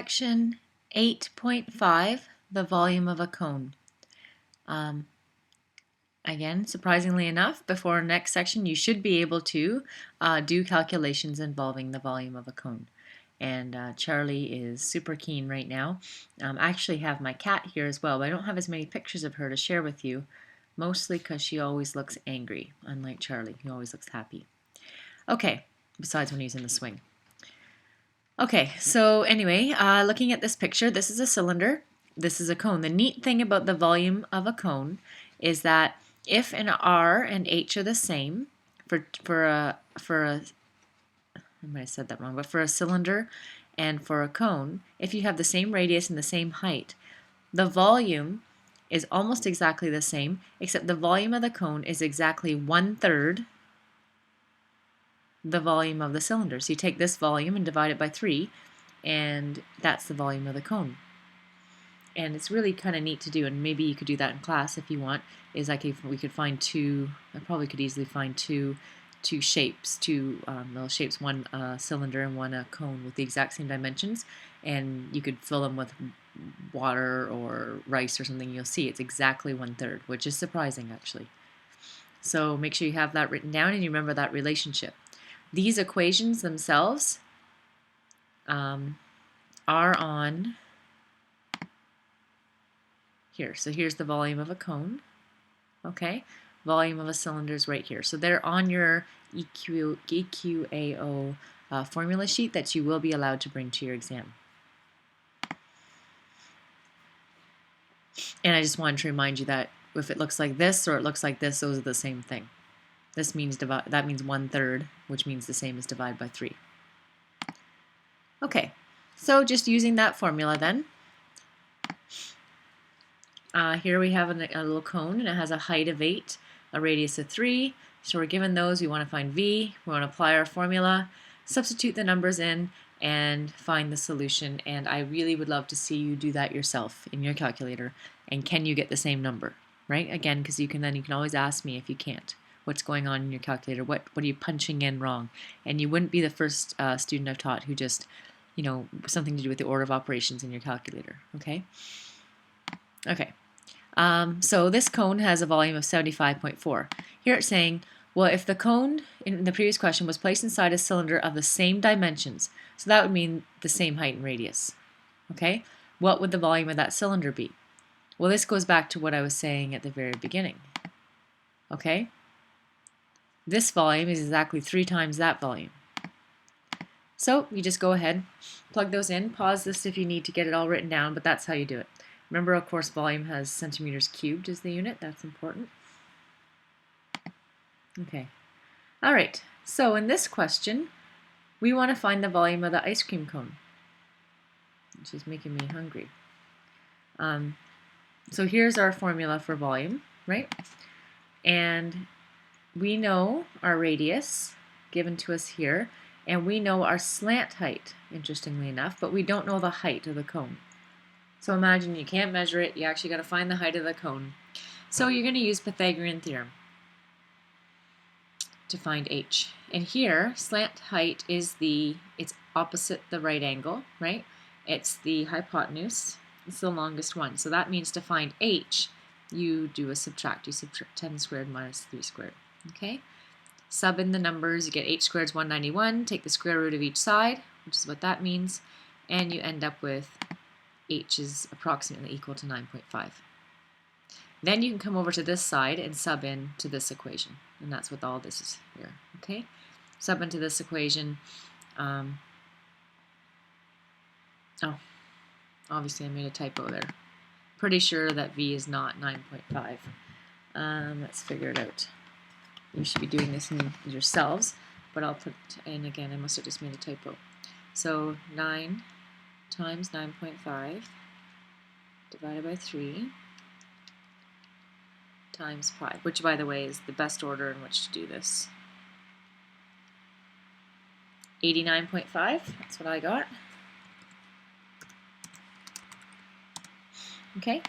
Section 8.5, the volume of a cone. Again, surprisingly enough, before our next section, you should be able to do calculations involving the volume of a cone. And Charlie is super keen right now. I actually have my cat here as well, but I don't have as many pictures of her to share with you, mostly because she always looks angry, unlike Charlie, who always looks happy. Okay, besides when he's in the swing. Okay, so anyway, looking at this picture, this is a cylinder, this is a cone. The neat thing about the volume of a cone is that if an R and H are the same for a I might have said that wrong, but for a cylinder and for a cone, if you have the same radius and the same height, the volume is almost exactly the same, except the volume of the cone is exactly 1/3 the volume of the cylinder. So you take this volume and divide it by 3, and that's the volume of the cone. And it's really kind of neat to do, and maybe you could do that in class if you want. Is like if we could find I probably could easily find two shapes, little shapes, one cylinder and one cone with the exact same dimensions, and you could fill them with water or rice or something. You'll see it's exactly 1/3, which is surprising actually. So make sure you have that written down and you remember that relationship. These equations themselves are on here. So here's the volume of a cone. Okay, volume of a cylinder is right here. So they're on your EQAO formula sheet that you will be allowed to bring to your exam. And I just wanted to remind you that if it looks like this or it looks like this, those are the same thing. This means that means 1/3, which means the same as divide by 3. Okay, so just using that formula then. Here we have a little cone, and it has a height of 8, a radius of 3. So we're given those. We want to find V. We want to apply our formula, substitute the numbers in, and find the solution. And I really would love to see you do that yourself in your calculator. And can you get the same number, right? Again, because you can always ask me if you can't. What's going on in your calculator? What are you punching in wrong? And you wouldn't be the first student I've taught who just, something to do with the order of operations in your calculator. Okay. Okay. So this cone has a volume of 75.4. Here it's saying, well, if the cone in the previous question was placed inside a cylinder of the same dimensions, so that would mean the same height and radius, okay, what would the volume of that cylinder be? Well, this goes back to what I was saying at the very beginning, okay? This volume is exactly 3 times that volume. So you just go ahead, plug those in, pause this if you need to get it all written down, but that's how you do it. Remember, of course, volume has centimeters cubed as the unit. That's important. Okay. All right. So in this question, we want to find the volume of the ice cream cone, which is making me hungry. So here's our formula for volume, right? And we know our radius given to us here, and we know our slant height, interestingly enough, but we don't know the height of the cone. So imagine you can't measure it, you actually got to find the height of the cone. So you're going to use Pythagorean theorem to find h. And here, slant height is it's opposite the right angle, right? It's the hypotenuse, it's the longest one. So that means to find h, you do a subtract. You subtract 10 squared minus 3 squared, okay? Sub in the numbers, you get h squared is 191, take the square root of each side, which is what that means, and you end up with h is approximately equal to 9.5. Then you can come over to this side and sub in to this equation, and that's what all this is here, okay? Sub into this equation. Oh, obviously I made a typo there. Pretty sure that V is not 9.5. Let's figure it out. You should be doing this yourselves, but I'll put in again, I must have just made a typo. So 9 times 9.5 divided by 3 times pi, which by the way is the best order in which to do this. 89.5, that's what I got. Okay.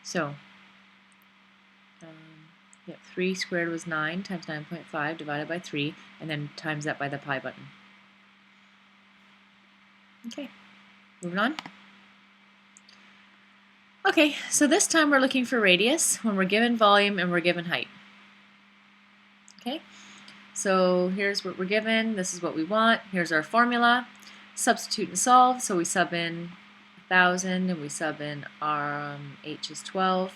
So, yep, 3 squared was 9 times 9.5 divided by 3, and then times that by the pi button. Okay, moving on. Okay, so this time we're looking for radius when we're given volume and we're given height. Okay, so here's what we're given. This is what we want. Here's our formula. Substitute and solve. So we sub in 1,000 and we sub in our h is 12.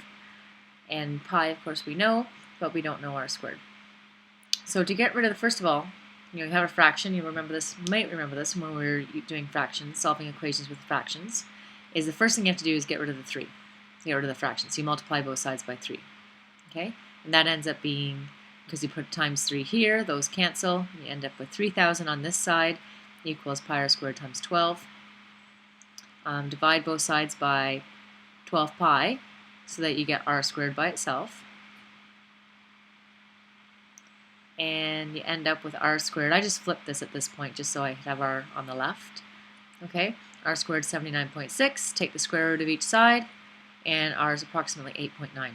And pi, of course, we know, but we don't know r squared. So to get rid of the, first of all, you have a fraction. You might remember this when we were doing fractions, solving equations with fractions, is the first thing you have to do is get rid of the 3. So get rid of the fraction. So you multiply both sides by 3. Okay? And that ends up being, because you put times 3 here, those cancel. You end up with 3,000 on this side equals pi r squared times 12. Divide both sides by 12 pi so that you get r squared by itself. And you end up with r squared. I just flipped this at this point just so I have r on the left. Okay, r squared 79.6. Take the square root of each side, and r is approximately 8.9.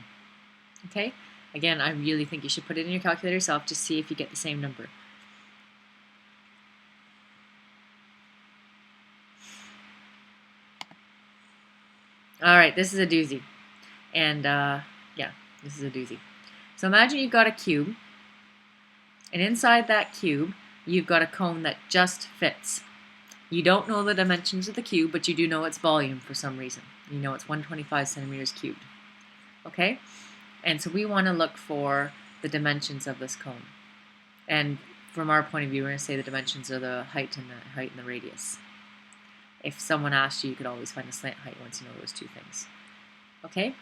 Okay, again, I really think you should put it in your calculator yourself to see if you get the same number. All right, this is a doozy. And yeah, this is a doozy. So imagine you've got a cube, and inside that cube, you've got a cone that just fits. You don't know the dimensions of the cube, but you do know its volume for some reason. You know it's 125 centimeters cubed. Okay? And so we want to look for the dimensions of this cone. And from our point of view, we're going to say the dimensions are the height and the radius. If someone asked you, you could always find the slant height once you know those two things. Okay?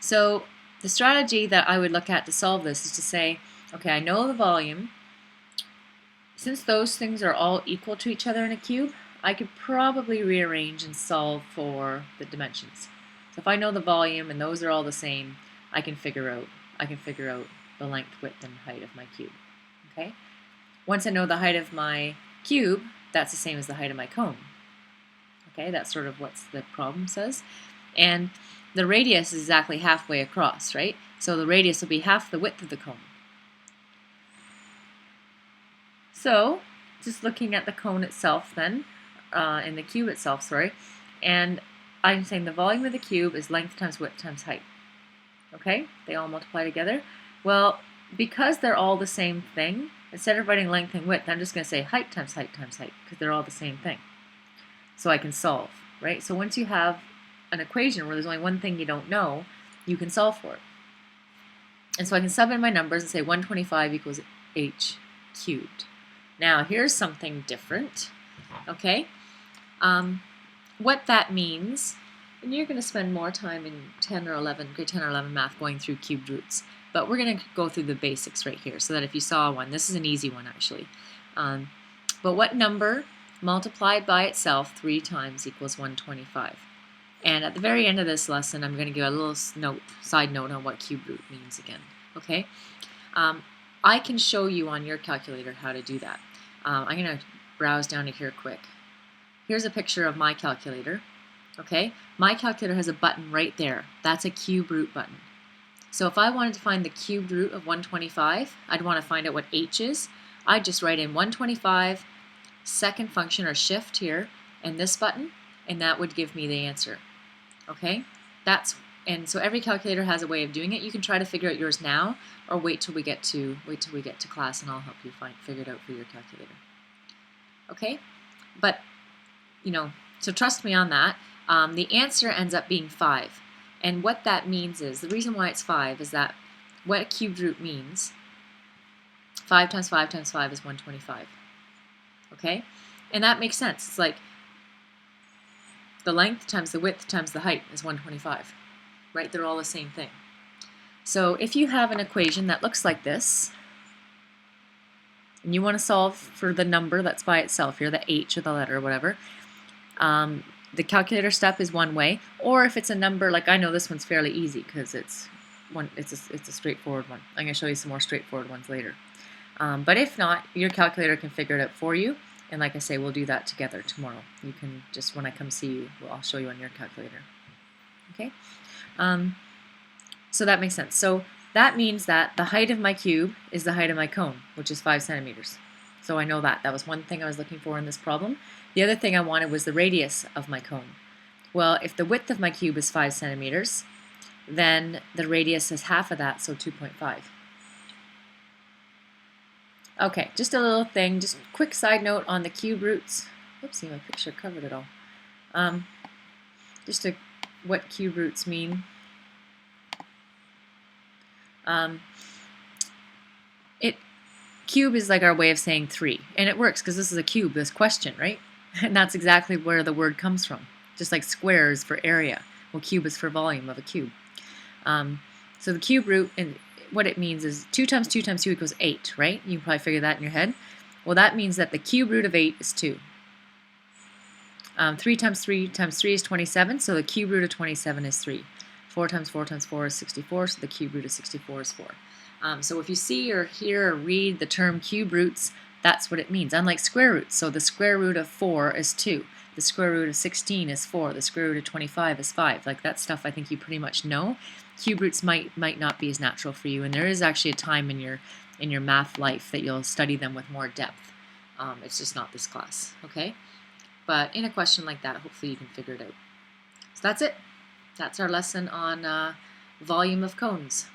So the strategy that I would look at to solve this is to say, okay, I know the volume. Since those things are all equal to each other in a cube, I could probably rearrange and solve for the dimensions. So if I know the volume and those are all the same, I can figure out the length, width, and height of my cube. Okay? Once I know the height of my cube, that's the same as the height of my cone. Okay, that's sort of what the problem says. And the radius is exactly halfway across, right? So the radius will be half the width of the cone. So, just looking at the cone itself then, in the cube itself, sorry, and I'm saying the volume of the cube is length times width times height. Okay? They all multiply together. Well, because they're all the same thing, instead of writing length and width, I'm just going to say height times height times height, because they're all the same thing. So I can solve, right? So once you have an equation where there's only one thing you don't know, you can solve for it. And so I can sub in my numbers and say 125 equals h cubed. Now here's something different, okay? What that means, and you're going to spend more time in grade 10 or 11 math going through cubed roots, but we're going to go through the basics right here so that if you saw one, this is an easy one actually. But what number multiplied by itself 3 times equals 125? And at the very end of this lesson, I'm going to give a little side note on what cube root means again. Okay, I can show you on your calculator how to do that. I'm going to browse down to here quick. Here's a picture of my calculator. Okay, my calculator has a button right there. That's a cube root button. So if I wanted to find the cubed root of 125, I'd want to find out what h is. I'd just write in 125, second function or shift here, and this button, and that would give me the answer. Okay, and so every calculator has a way of doing it. You can try to figure out yours now, or wait till we get to class, and I'll help you figure it out for your calculator. Okay, but so trust me on that. The answer ends up being 5, and what that means is the reason why it's 5 is that what a cubed root means. 5 times 5 times 5 is 125. Okay, and that makes sense. It's like the length times the width times the height is 125, right? They're all the same thing. So if you have an equation that looks like this, and you want to solve for the number that's by itself here, the h or the letter or whatever, the calculator step is one way. Or if it's a number, like I know this one's fairly easy because it's a straightforward one. I'm going to show you some more straightforward ones later. But if not, your calculator can figure it out for you. And like I say, we'll do that together tomorrow. You can just, when I come see you, I'll show you on your calculator. Okay? So that makes sense. So that means that the height of my cube is the height of my cone, which is 5 centimeters. So I know that. That was one thing I was looking for in this problem. The other thing I wanted was the radius of my cone. Well, if the width of my cube is 5 centimeters, then the radius is half of that, so 2.5. Okay, just a little thing, just a quick side note on the cube roots. Oopsie, my picture covered it all. What cube roots mean. Cube is like our way of saying 3, and it works because this is a cube, this question, right? And that's exactly where the word comes from. Just like square is for area. Well, cube is for volume of a cube. So the cube root, and what it means is 2 times 2 times 2 equals 8, right? You can probably figure that in your head. Well, that means that the cube root of 8 is 2. 3 times 3 times 3 is 27, so the cube root of 27 is 3. 4 times 4 times 4 is 64, so the cube root of 64 is 4. So if you see or hear or read the term cube roots, that's what it means. Unlike square roots, so the square root of 4 is 2. The square root of 16 is 4. The square root of 25 is 5. Like that stuff I think you pretty much know. Cube roots might not be as natural for you, and there is actually a time in your math life that you'll study them with more depth. It's just not this class, okay? But in a question like that, hopefully you can figure it out. So that's it. That's our lesson on volume of cones.